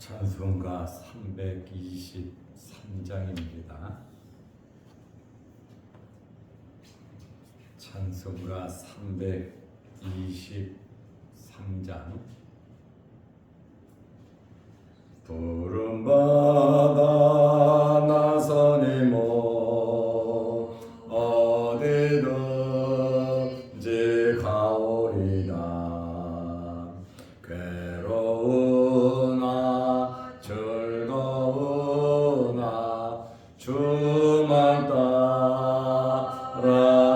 찬송가 323장입니다. 찬송가 323장. 푸른 바다 나서니 뭐 어디든지 가오리다. 괴로우나 즐거우나 주만 따라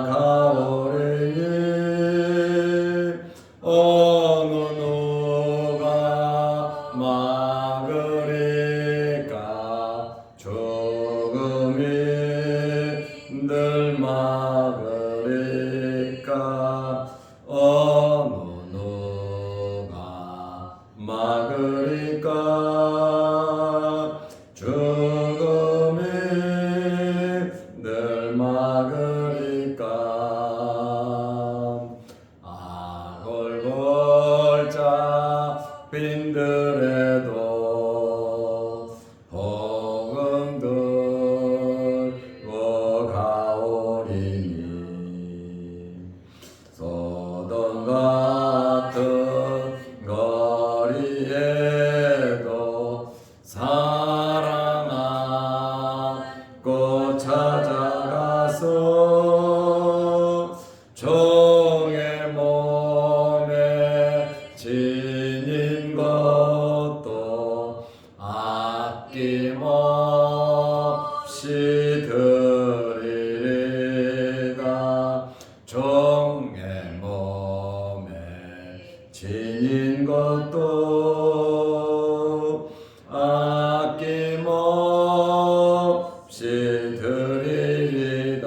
가오리니 어느 누가 막으리까. 죽음이 늘 막으리까. 어느 누가 막으리까. 죽음이 늘 막으리까. 아골골 빈들에도 복음 들고 가오리니 소돔 같은 거리에도 사랑 안고 찾아가서 종의 몸에 지닌 것도 아낌없이 드리리다. 종의 몸에 지닌 것도 아낌없이 드리리다.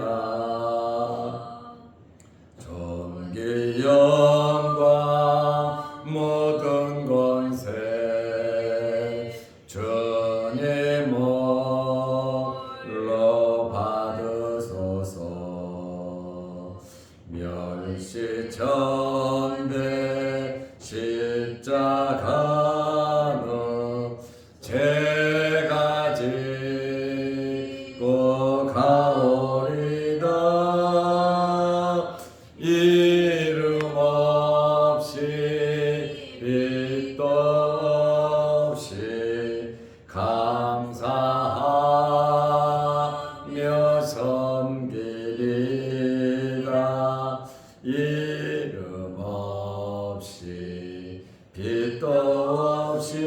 존귀 영광 모든 권세 주님 홀로 받으소서. 멸시천대 십자가는 제가 지고 가오리다. 이름 없이 빛도 없이 감사하며 섬기리라. 이름 없이 빛도 없이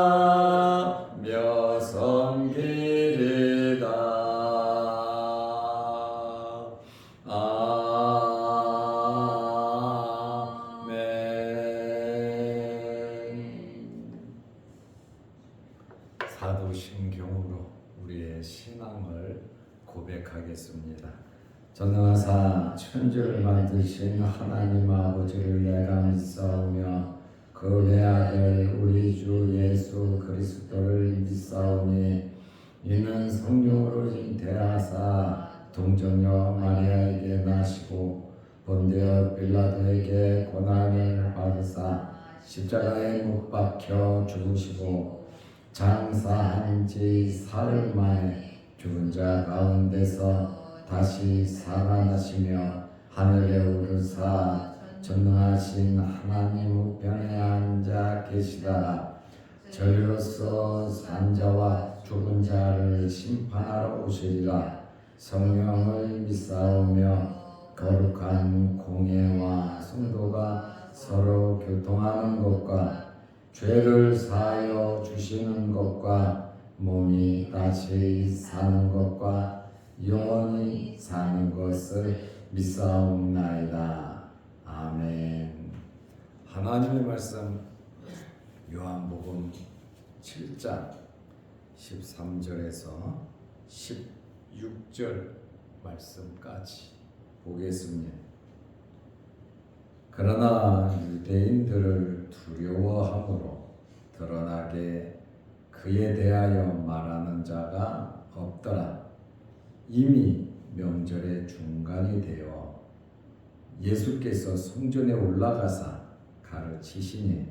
감사하며 섬기리라. 사도신경으로 우리의 신앙을 고백하겠습니다. 전능하사 천지를 만드신 하나님 아버지를 내가 믿사오며 그 외아들 우리 주 예수 그리스도를 믿사오니 이는 성령으로 잉태하사 동정녀 마리아에게 나시고 본디오 빌라도에게 고난을 받으사 십자가에 못 박혀 죽으시고 장사한 지 사흘 만에 죽은 자 가운데서 다시 살아나시며 하늘에 오르사 전능하신 하나님 우편에 앉아 계시다가 저리로서 산자와 죽은 자를 심판하러 오시리라. 성령을 믿사오며 거룩한 공예와 성도가 서로 교통하는 것과 죄를 사하여 주시는 것과 몸이 다시 사는 것과 영원히 사는 것을 믿사옵나이다. 아멘. 하나님의 말씀 요한복음 7장 13절에서 16절 말씀까지 보겠습니다. 그러나 유대인들을 두려워함으로 드러나게 그에 대하여 말하는 자가 없더라. 이미 명절의 중간이 되어 예수께서 성전에 올라가사 가르치시니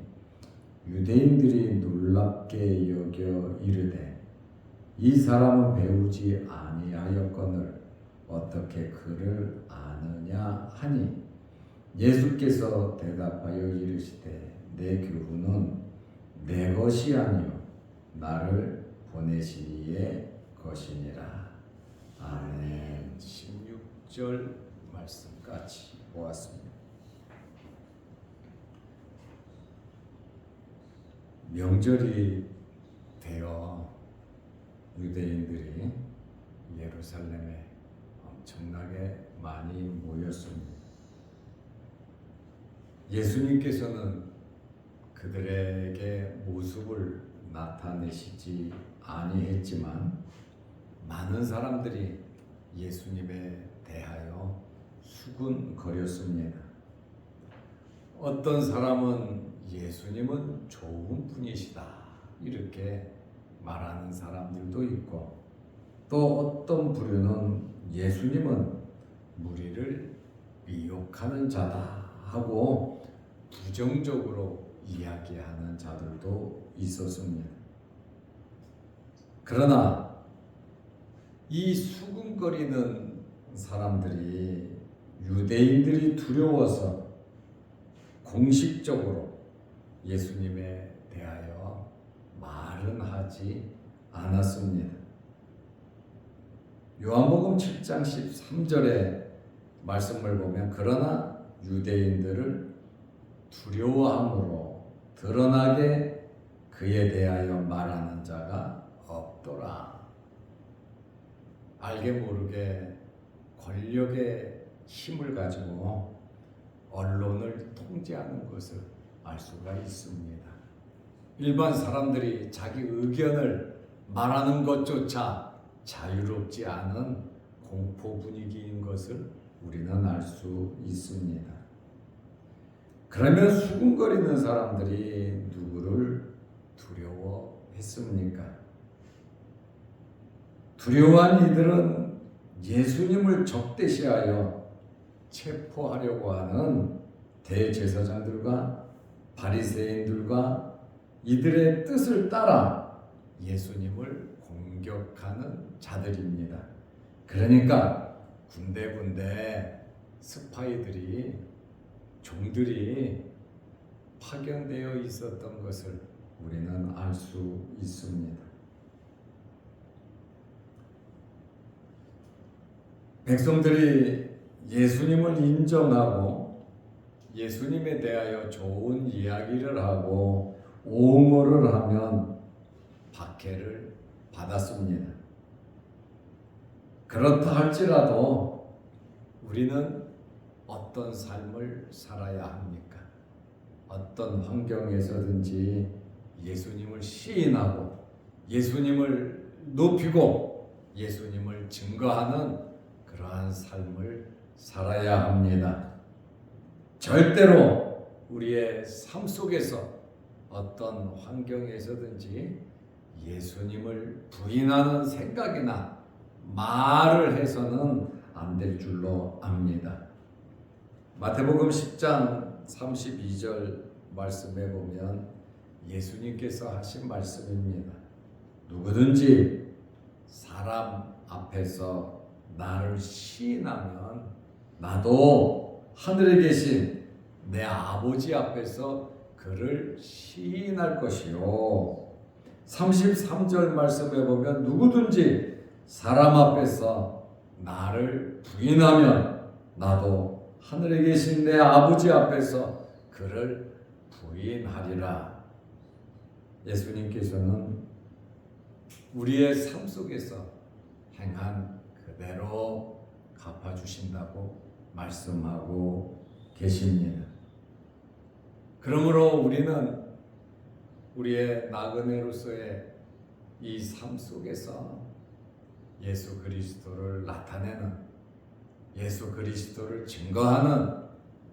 유대인들이 놀랍게 여겨 이르되 이 사람은 배우지 아니하였거늘 어떻게 그를 아느냐 하니 예수께서 대답하여 이르시되 내 교훈은 내 것이 아니요 나를 보내신 이의 것이니라. 아멘. 16절 말씀까지 보았습니다. 명절이 되어 유대인들이 예루살렘에 엄청나게 많이 모였습니다. 예수님께서는 그들에게 모습을 나타내시지 아니했지만 많은 사람들이 예수님에 대하여 수군거렸습니다. 어떤 사람은 예수님은 좋은 분이시다 이렇게 말하는 사람들도 있고 또 어떤 부류는 예수님은 무리를 미혹하는 자다 하고 부정적으로 이야기하는 자들도 있었습니다. 그러나 이 수군거리는 사람들이 유대인들이 두려워서 공식적으로 예수님에 대하여 말은 하지 않았습니다. 요한복음 7장 13절의 말씀을 보면 그러나 유대인들을 두려워함으로 드러나게 그에 대하여 말하는 자가 없더라. 알게 모르게 권력의 힘을 가지고 언론을 통제하는 것을 알 수가 있습니다. 일반 사람들이 자기 의견을 말하는 것조차 자유롭지 않은 공포 분위기인 것을 우리는 알 수 있습니다. 그러면 수군거리는 사람들이 누구를 두려워했습니까? 두려워한 이들은 예수님을 적대시하여 체포하려고 하는 대제사장들과 바리새인들과 이들의 뜻을 따라 예수님을 공격하는 자들입니다. 그러니까 군데군데 스파이들이 종들이 파견되어 있었던 것을 우리는 알 수 있습니다. 백성들이 예수님을 인정하고 예수님에 대하여 좋은 이야기를 하고 옹호를 하면 박해를 받았습니다. 그렇다 할지라도 우리는 어떤 삶을 살아야 합니까? 어떤 환경에서든지 예수님을 시인하고 예수님을 높이고 예수님을 증거하는 그러한 삶을 살아야 합니다. 절대로 우리의 삶 속에서 어떤 환경에서든지 예수님을 부인하는 생각이나 말을 해서는 안 될 줄로 압니다. 마태복음 10장 32절 말씀에 보면 예수님께서 하신 말씀입니다. 누구든지 사람 앞에서 나를 시인하면 나도 하늘에 계신 내 아버지 앞에서 그를 시인할 것이요. 33절 말씀에 보면 누구든지 사람 앞에서 나를 부인하면 나도 하늘에 계신 내 아버지 앞에서 그를 부인하리라. 예수님께서는 우리의 삶 속에서 행한 그대로 갚아주신다고 말씀하고 계십니다. 그러므로 우리는 우리의 나그네로서의 이 삶 속에서 예수 그리스도를 나타내는, 예수 그리스도를 증거하는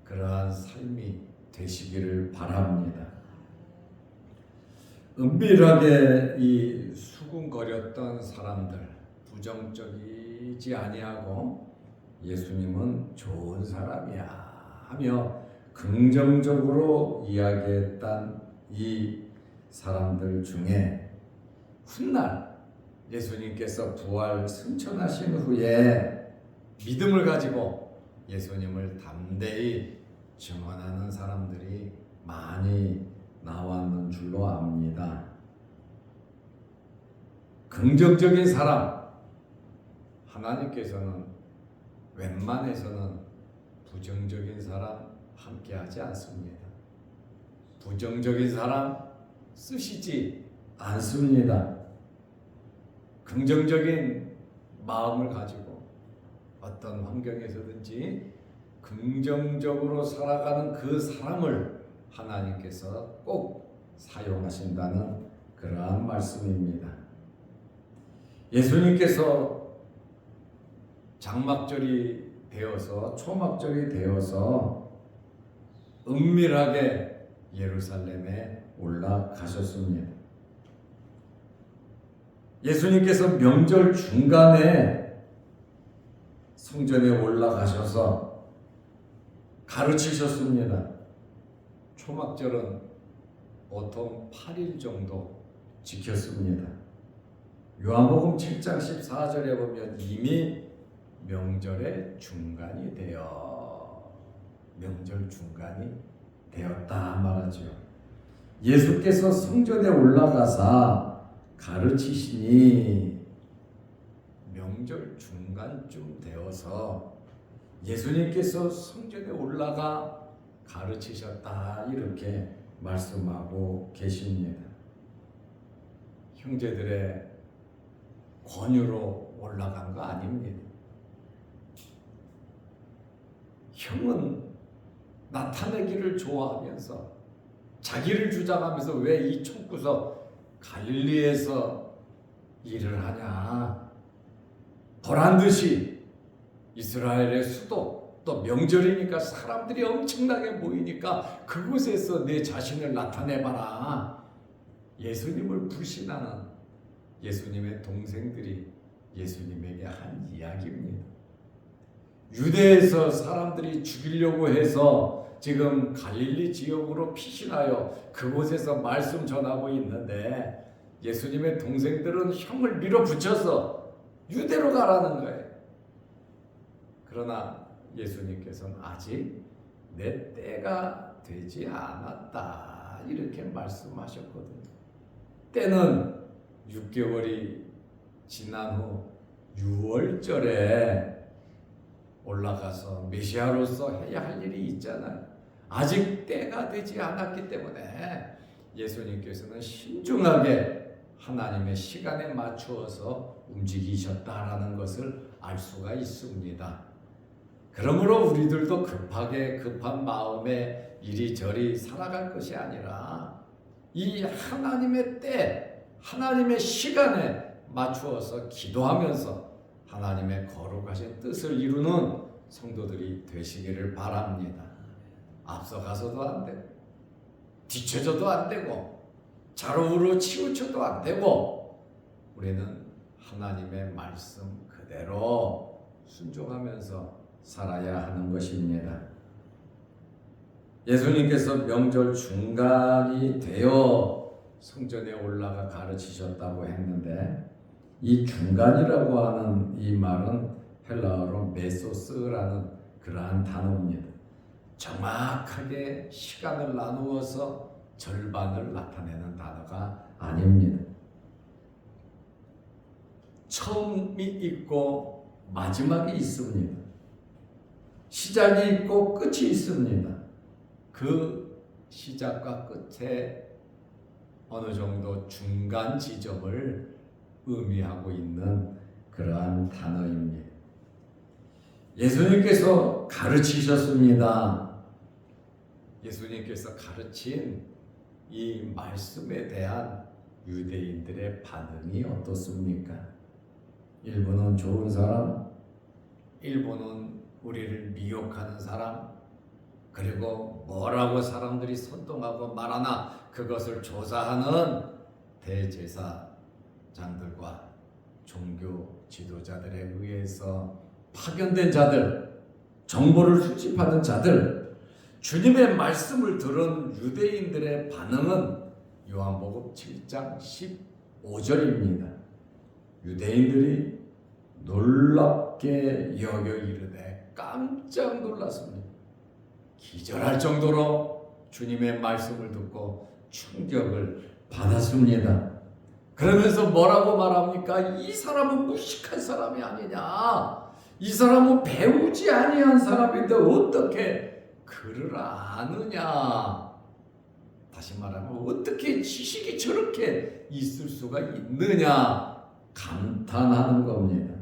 그러한 삶이 되시기를 바랍니다. 은밀하게 이 수군거렸던 사람들, 부정적이지 아니하고 예수님은 좋은 사람이야 하며 긍정적으로 이야기했던 이 사람들 중에 훗날 예수님께서 부활 승천하신 후에 믿음을 가지고 예수님을 담대히 증언하는 사람들이 많이 나왔는 줄로 압니다. 긍정적인 사람, 하나님께서는 웬만해서는 부정적인 사람 함께하지 않습니다. 부정적인 사람 쓰시지 않습니다. 긍정적인 마음을 가지고 어떤 환경에서든지 긍정적으로 살아가는 그 사람을 하나님께서 꼭 사용하신다는 그러한 말씀입니다. 예수님께서 장막절이 되어서 초막절이 되어서 은밀하게 예루살렘에 올라가셨습니다. 예수님께서 명절 중간에 성전에 올라가셔서 가르치셨습니다. 초막절은 보통 8일 정도 지켰습니다. 요한복음 7장 14절에 보면 이미 명절의 중간이 명절 중간이 되었다 말하죠. 예수께서 성전에 올라가사 가르치시니 명절 중간쯤 되어서 예수님께서 성전에 올라가 가르치셨다 이렇게 말씀하고 계십니다. 형제들의 권유로 올라간 거 아닙니다. 형은 나타내기를 좋아하면서 자기를 주장하면서 왜 이 촌구석 갈릴리에서 일을 하냐. 보란듯이 이스라엘의 수도 또 명절이니까 사람들이 엄청나게 모이니까 그곳에서 내 자신을 나타내봐라. 예수님을 불신하는 예수님의 동생들이 예수님에게 한 이야기입니다. 유대에서 사람들이 죽이려고 해서 지금 갈릴리 지역으로 피신하여 그곳에서 말씀 전하고 있는데 예수님의 동생들은 형을 밀어붙여서 유대로 가라는 거예요. 그러나 예수님께서는 아직 내 때가 되지 않았다 이렇게 말씀하셨거든요. 때는 6개월이 지난 후 6월절에 올라가서 메시아로서 해야 할 일이 있잖아요. 아직 때가 되지 않았기 때문에 예수님께서는 신중하게 하나님의 시간에 맞추어서 움직이셨다라는 것을 알 수가 있습니다. 그러므로 우리들도 급한 마음에 이리저리 살아갈 것이 아니라 이 하나님의 때, 하나님의 시간에 맞추어서 기도하면서 하나님의 거룩하신 뜻을 이루는 성도들이 되시기를 바랍니다. 앞서가서도 안 되고 뒤쳐져도 안 되고 좌우로 치우쳐도 안 되고 우리는 하나님의 말씀 그대로 순종하면서 살아야 하는 것입니다. 예수님께서 명절 중간이 되어 성전에 올라가 가르치셨다고 했는데 이 중간이라고 하는 이 말은 헬라어로 메소스라는 그러한 단어입니다. 정확하게 시간을 나누어서 절반을 나타내는 단어가 아닙니다. 처음이 있고 마지막이 있습니다. 시작이 있고 끝이 있습니다. 그 시작과 끝에 어느 정도 중간 지점을 의미하고 있는 그러한 단어입니다. 예수님께서 가르치셨습니다. 예수님께서 가르친 이 말씀에 대한 유대인들의 반응이 어떻습니까? 일부는 좋은 사람, 일부는 우리를 미혹하는 사람, 그리고 뭐라고 사람들이 선동하고 말하나 그것을 조사하는 대제사장들과 종교 지도자들에 의해서 파견된 자들, 정보를 수집하는 자들, 주님의 말씀을 들은 유대인들의 반응은 요한복음 7장 15절입니다. 유대인들이 놀랍게 여겨 이르되 깜짝 놀랐습니다. 기절할 정도로 주님의 말씀을 듣고 충격을 받았습니다. 그러면서 뭐라고 말합니까? 이 사람은 무식한 사람이 아니냐? 이 사람은 배우지 아니한 사람인데 어떻게 글을 아느냐? 다시 말하면 어떻게 지식이 저렇게 있을 수가 있느냐? 감탄하는 겁니다.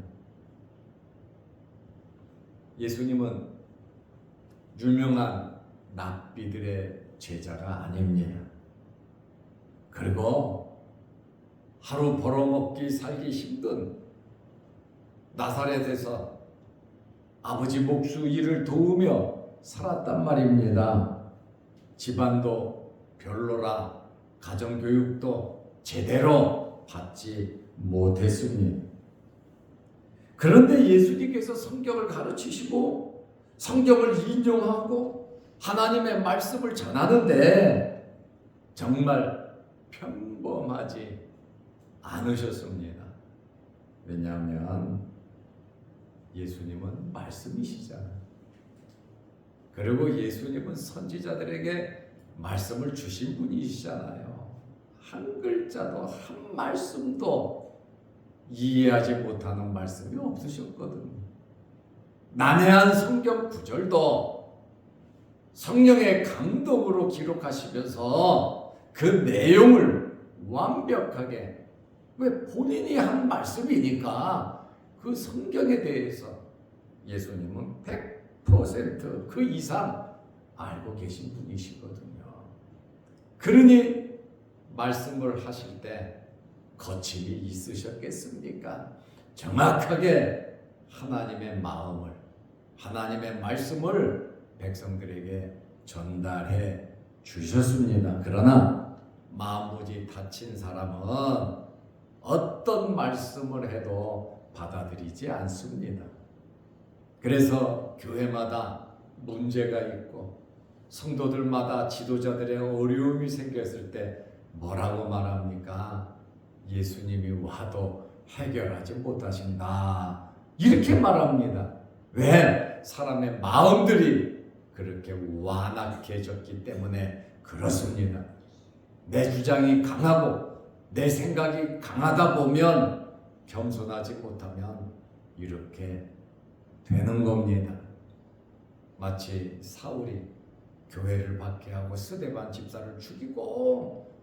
예수님은 유명한 랍비들의 제자가 아닙니다. 그리고 하루 벌어먹기 살기 힘든 나사렛에서 아버지 목수 일을 도우며 살았단 말입니다. 집안도 별로라 가정교육도 제대로 받지 못했습니다. 그런데 예수님께서 성경을 가르치시고 성경을 인용하고 하나님의 말씀을 전하는데 정말 평범하지 않으셨습니다. 왜냐하면 예수님은 말씀이시잖아요. 그리고 예수님은 선지자들에게 말씀을 주신 분이시잖아요. 한 글자도 한 말씀도 이해하지 못하는 말씀이 없으셨거든요. 난해한 성경 구절도 성령의 감동으로 기록하시면서 그 내용을 완벽하게, 왜 본인이 한 말씀이니까 그 성경에 대해서 예수님은 100% 그 이상 알고 계신 분이시거든요. 그러니 말씀을 하실 때 거침이 있으셨겠습니까? 정확하게 하나님의 마음을, 하나님의 말씀을 백성들에게 전달해 주셨습니다. 그러나 마음무지 다친 사람은 어떤 말씀을 해도 받아들이지 않습니다. 그래서 교회마다 문제가 있고 성도들마다 지도자들의 어려움이 생겼을 때 뭐라고 말합니까? 예수님이 와도 해결하지 못하신다. 이렇게 말합니다. 왜? 사람의 마음들이 그렇게 완악해졌기 때문에 그렇습니다. 내 주장이 강하고 내 생각이 강하다 보면 겸손하지 못하면 이렇게 되는 겁니다. 마치 사울이 교회를 박해하고 스데반 집사를 죽이고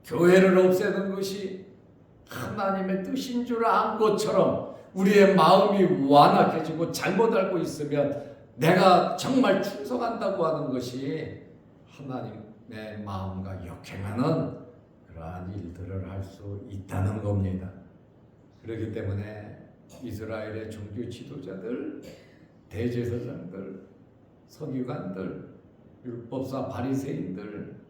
교회를 없애는 것이 하나님의 뜻인 줄 안 것처럼 우리의 마음이 완악해지고 잘못 알고 있으면 내가 정말 충성한다고 하는 것이 하나님의 마음과 역행하는 그러한 일들을 할 수 있다는 겁니다. 그렇기 때문에 이스라엘의 종교 지도자들, 대제사장들, 서기관들, 율법사 바리새인들,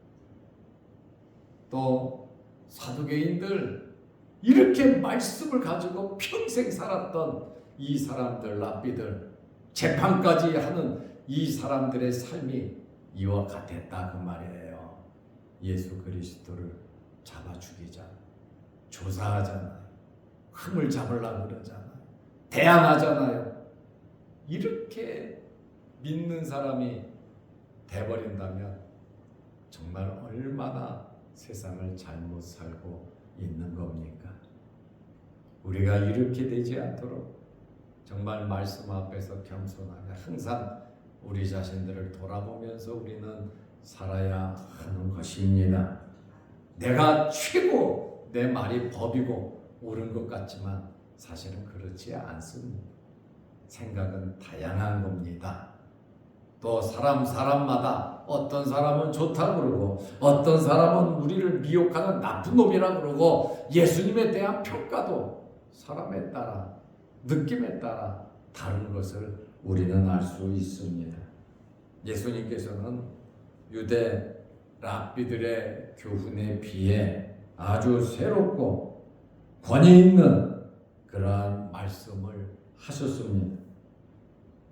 또 사두개인들, 이렇게 말씀을 가지고 평생 살았던 이 사람들, 랍비들, 재판까지 하는 이 사람들의 삶이 이와 같았다 그 말이에요. 예수 그리스도를 잡아 죽이자, 조사하잖아요. 흠을 잡으려고 그러잖아요. 대항하잖아요. 이렇게 믿는 사람이 돼버린다면 정말 얼마나 세상을 잘못 살고 있는 겁니까? 우리가 이렇게 되지 않도록 정말 말씀 앞에서 겸손하게 항상 우리 자신들을 돌아보면서 우리는 살아야 하는 것입니다. 내가 최고, 내 말이 법이고 옳은 것 같지만 사실은 그렇지 않습니다. 생각은 다양한 겁니다. 또 사람마다 어떤 사람은 좋다고 그러고 어떤 사람은 우리를 미혹하는 나쁜 놈이라 그러고 예수님에 대한 평가도 사람에 따라, 느낌에 따라 다른 것을 우리는 알 수 있습니다. 예수님께서는 유대 랍비들의 교훈에 비해 아주 새롭고 권위 있는 그러한 말씀을 하셨습니다.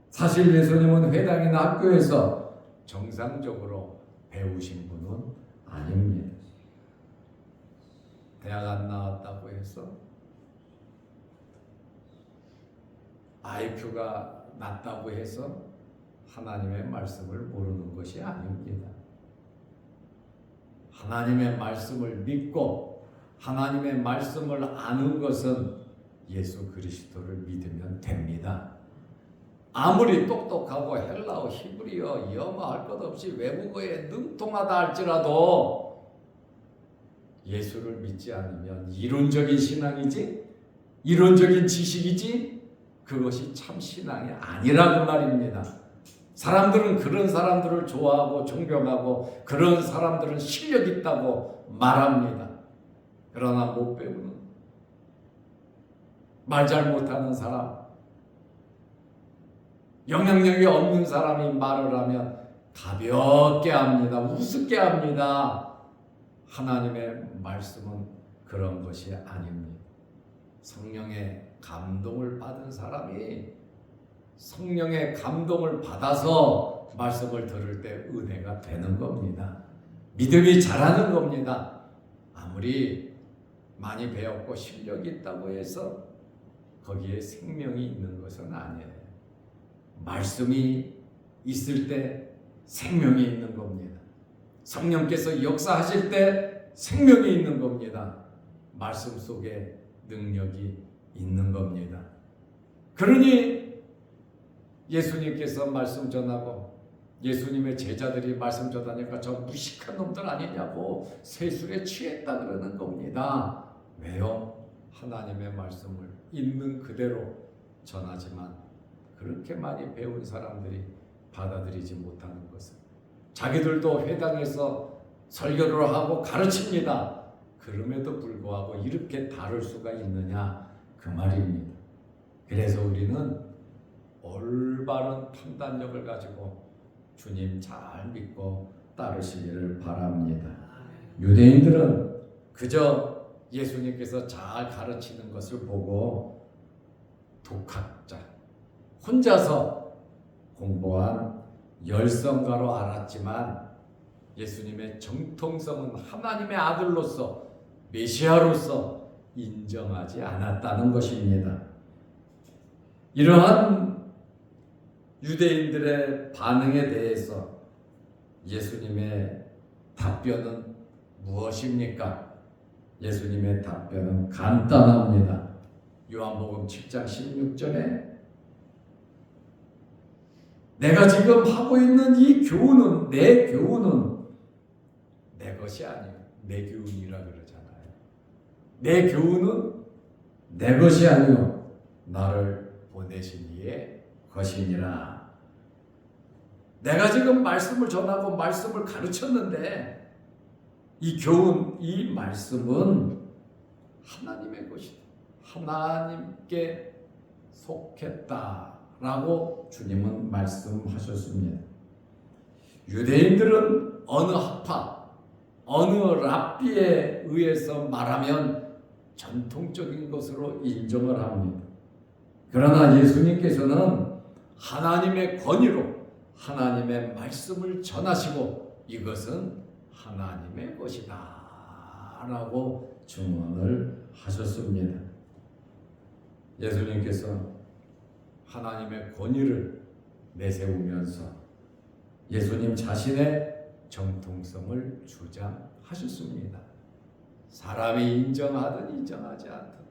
사실 예수님은 회당이나 학교에서 정상적으로 배우신 분은 아닙니다. 대학 안 나왔다고 해서 IQ가 낮다고 해서 하나님의 말씀을 모르는 것이 아닙니다. 하나님의 말씀을 믿고 하나님의 말씀을 아는 것은 예수 그리스도를 믿으면 됩니다. 아무리 똑똑하고 헬라어, 히브리어, 영어 할 것 없이 외국어에 능통하다 할지라도 예수를 믿지 않으면 이론적인 신앙이지, 이론적인 지식이지, 그것이 참 신앙이 아니라는 말입니다. 사람들은 그런 사람들을 좋아하고 존경하고 그런 사람들은 실력 있다고 말합니다. 그러나 못 배우는, 말 잘 못하는 사람, 영향력이 없는 사람이 말을 하면 가볍게 합니다. 우습게 합니다. 하나님의 말씀은 그런 것이 아닙니다. 성령의 감동을 받은 사람이 성령의 감동을 받아서 말씀을 들을 때 은혜가 되는 겁니다. 믿음이 자라는 겁니다. 아무리 많이 배웠고 실력이 있다고 해서 거기에 생명이 있는 것은 아니에요. 말씀이 있을 때 생명이 있는 겁니다. 성령께서 역사하실 때 생명이 있는 겁니다. 말씀 속에 능력이 있는 겁니다. 그러니 예수님께서 말씀 전하고 예수님의 제자들이 말씀 전하니까 저 무식한 놈들 아니냐고 세술에 취했다 그러는 겁니다. 왜요? 하나님의 말씀을 있는 그대로 전하지만 그렇게 많이 배운 사람들이 받아들이지 못하는 것은, 자기들도 회당에서 설교를 하고 가르칩니다. 그럼에도 불구하고 이렇게 다를 수가 있느냐 그 말입니다. 그래서 우리는 올바른 판단력을 가지고 주님 잘 믿고 따르시기를 바랍니다. 유대인들은 그저 예수님께서 잘 가르치는 것을 보고 독학자, 혼자서 공부한 열성가로 알았지만 예수님의 정통성은 하나님의 아들로서 메시아로서 인정하지 않았다는 것입니다. 이러한 유대인들의 반응에 대해서 예수님의 답변은 무엇입니까? 예수님의 답변은 간단합니다. 요한복음 7장 16절에 내가 지금 하고 있는 이 교훈은, 내 교훈은 내 것이 아니에요. 내 교훈이라 그러잖아요. 내 교훈은 내 것이 아니요 나를 보내신 이의 것이니라. 내가 지금 말씀을 전하고 말씀을 가르쳤는데 이 교훈, 이 말씀은 하나님의 것이다. 하나님께 속했다라고 주님은 말씀하셨습니다. 유대인들은 어느 학파, 어느 랍비에 의해서 말하면 전통적인 것으로 인정을 합니다. 그러나 예수님께서는 하나님의 권위로 하나님의 말씀을 전하시고 이것은 하나님의 것이다 라고 증언을 하셨습니다. 예수님께서 하나님의 권위를 내세우면서 예수님 자신의 정통성을 주장하셨습니다. 사람이 인정하든 인정하지 않든,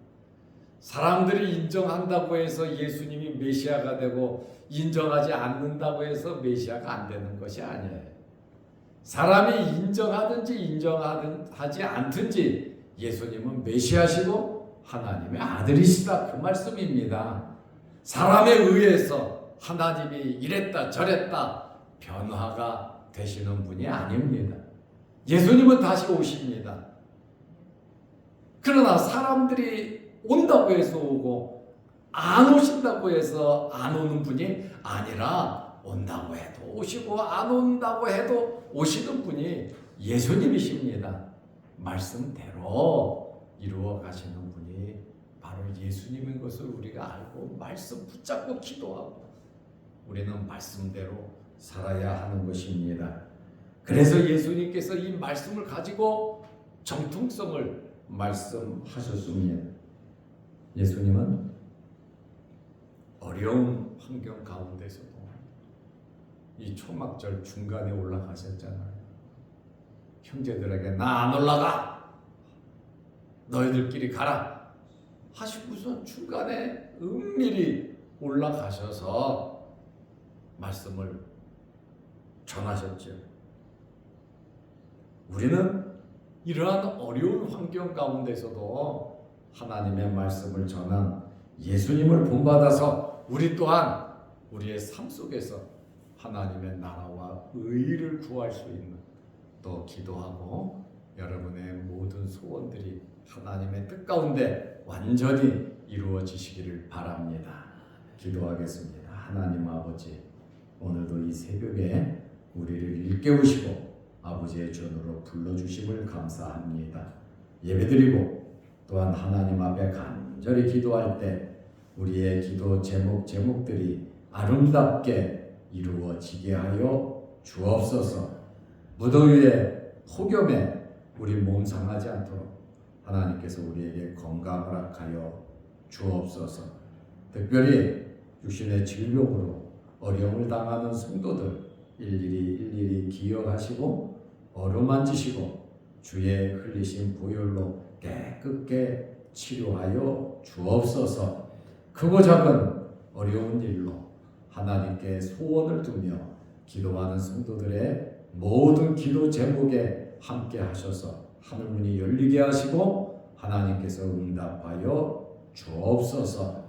사람들이 인정한다고 해서 예수님이 메시아가 되고 인정하지 않는다고 해서 메시아가 안 되는 것이 아니에요. 사람이 인정하든지 인정하지 않든지 예수님은 메시아시고 하나님의 아들이시다 그 말씀입니다. 사람에 의해서 하나님이 이랬다 저랬다 변화가 되시는 분이 아닙니다. 예수님은 다시 오십니다. 그러나 사람들이 온다고 해서 오고 안 오신다고 해서 안 오는 분이 아니라 온다고 해도 오시고 안 온다고 해도 오시는 분이 예수님이십니다. 말씀대로 이루어 가시는 분이 바로 예수님인 것을 우리가 알고 말씀 붙잡고 기도하고 우리는 말씀대로 살아야 하는 것입니다. 그래서 예수님께서 이 말씀을 가지고 정통성을 말씀하셨습니다. 예수님은 어려운 환경 가운데서도 이 초막절 중간에 올라가셨잖아요. 형제들에게 나 안 올라가, 너희들끼리 가라 하시고선 중간에 은밀히 올라가셔서 말씀을 전하셨죠. 우리는 이러한 어려운 환경 가운데서도 하나님의 말씀을 전한 예수님을 본받아서 우리 또한 우리의 삶 속에서 하나님의 나라와 의를 구할 수 있는, 또 기도하고 여러분의 모든 소원들이 하나님의 뜻 가운데 완전히 이루어지시기를 바랍니다. 기도하겠습니다. 하나님 아버지, 오늘도 이 새벽에 우리를 일깨우시고 아버지의 전으로 불러주심을 감사합니다. 예배드리고 또한 하나님 앞에 간절히 기도할 때 우리의 기도 제목들이 아름답게 이루어지게 하여 주옵소서. 무더위에 폭염에 우리 몸 상하지 않도록 하나님께서 우리에게 건강을 허락하여 주옵소서. 특별히 육신의 질병으로 어려움을 당하는 성도들 일일이 기억하시고 어루만지시고 주의 흘리신 보혈로 깨끗게 치료하여 주옵소서. 크고 작은 어려운 일로 하나님께 소원을 두며 기도하는 성도들의 모든 기도 제목에 함께 하셔서 하늘문이 열리게 하시고 하나님께서 응답하여 주옵소서.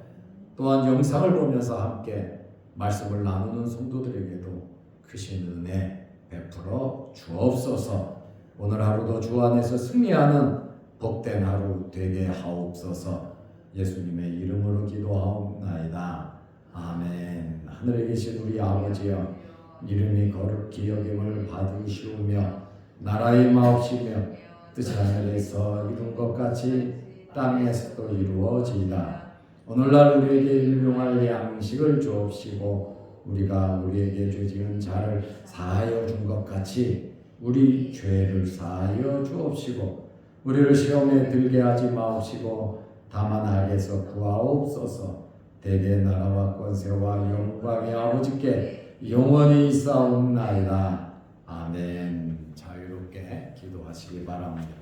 또한 영상을 보면서 함께 말씀을 나누는 성도들에게도 크신 은혜 베풀어 주옵소서. 오늘 하루도 주 안에서 승리하는 복된 하루 되게 하옵소서. 예수님의 이름으로 기도하옵나이다. 아멘. 하늘에 계신 우리 아버지여, 이름이 거룩히 여김을 받으시오며 나라의 마옵시며 뜻이 하늘에서 이룬 것 같이 땅에서도 이루어지이다. 오늘날 우리에게 일용할 양식을 주옵시고 우리가 우리에게 죄 지은 자를 사하여 준 것 같이 우리 죄를 사하여 주옵시고 우리를 시험에 들게 하지 마옵시고 다만 악에서 구하옵소서. 대개 나라와 권세와 영광의 아버지께 영원히 있사옵나이다. 아멘. 자유롭게 기도하시기 바랍니다.